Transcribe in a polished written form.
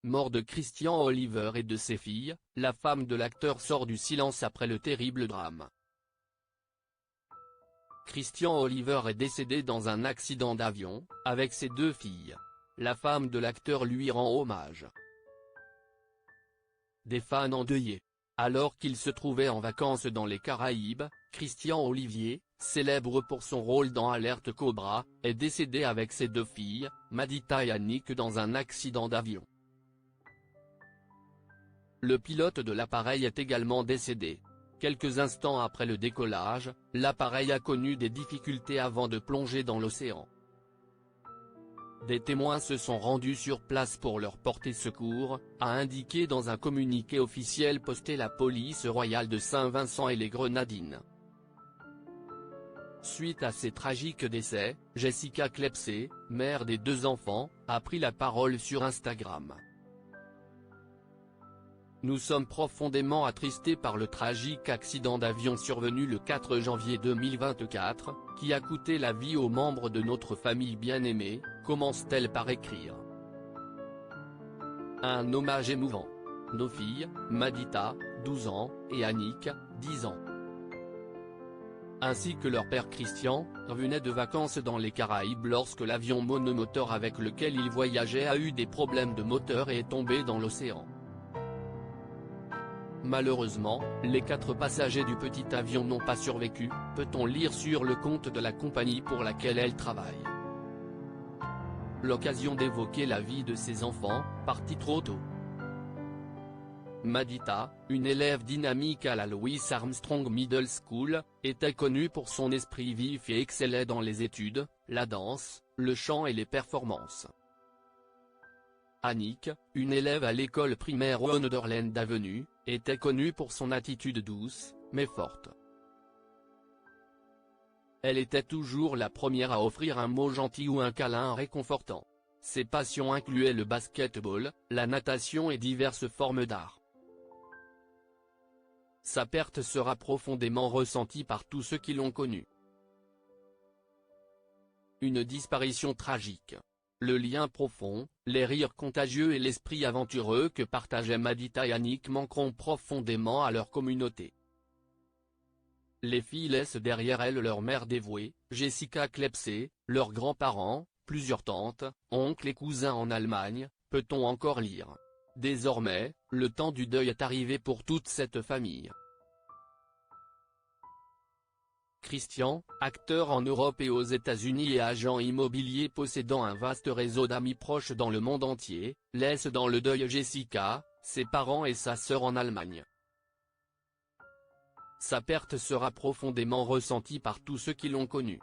Mort de Christian Oliver et de ses filles, la femme de l'acteur sort du silence après le terrible drame. Christian Oliver est décédé dans un accident d'avion, avec ses 2 filles. La femme de l'acteur lui rend hommage. Des fans endeuillés. Alors qu'il se trouvait en vacances dans les Caraïbes, Christian Olivier, célèbre pour son rôle dans Alerte Cobra, est décédé avec ses 2 filles, Madita et Annick dans un accident d'avion. Le pilote de l'appareil est également décédé. Quelques instants après le décollage, l'appareil a connu des difficultés avant de plonger dans l'océan. Des témoins se sont rendus sur place pour leur porter secours, a indiqué dans un communiqué officiel posté la police royale de Saint-Vincent et les Grenadines. Suite à ces tragiques décès, Jessica Clepsey, mère des 2 enfants, a pris la parole sur Instagram. Nous sommes profondément attristés par le tragique accident d'avion survenu le 4 janvier 2024, qui a coûté la vie aux membres de notre famille bien-aimée, commence-t-elle par écrire. Un hommage émouvant. Nos filles, Madita, 12 ans, et Annick, 10 ans. Ainsi que leur père Christian, revenaient de vacances dans les Caraïbes lorsque l'avion monomoteur avec lequel ils voyageaient a eu des problèmes de moteur et est tombé dans l'océan. Malheureusement, les 4 passagers du petit avion n'ont pas survécu, peut-on lire sur le compte de la compagnie pour laquelle elle travaille. L'occasion d'évoquer la vie de ses enfants, partis trop tôt. Madita, une élève dynamique à la Louis Armstrong Middle School, était connue pour son esprit vif et excellait dans les études, la danse, le chant et les performances. Annick, une élève à l'école primaire Wonderland Avenue, était connue pour son attitude douce, mais forte. Elle était toujours la première à offrir un mot gentil ou un câlin réconfortant. Ses passions incluaient le basket-ball, la natation et diverses formes d'art. Sa perte sera profondément ressentie par tous ceux qui l'ont connue. Une disparition tragique. Le lien profond, les rires contagieux et l'esprit aventureux que partageaient Madita et Annick manqueront profondément à leur communauté. Les filles laissent derrière elles leur mère dévouée, Jessica Clepsey, leurs grands-parents, plusieurs tantes, oncles et cousins en Allemagne, peut-on encore lire. Désormais, le temps du deuil est arrivé pour toute cette famille. Christian, acteur en Europe et aux États-Unis et agent immobilier possédant un vaste réseau d'amis proches dans le monde entier, laisse dans le deuil Jessica, ses parents et sa sœur en Allemagne. Sa perte sera profondément ressentie par tous ceux qui l'ont connue.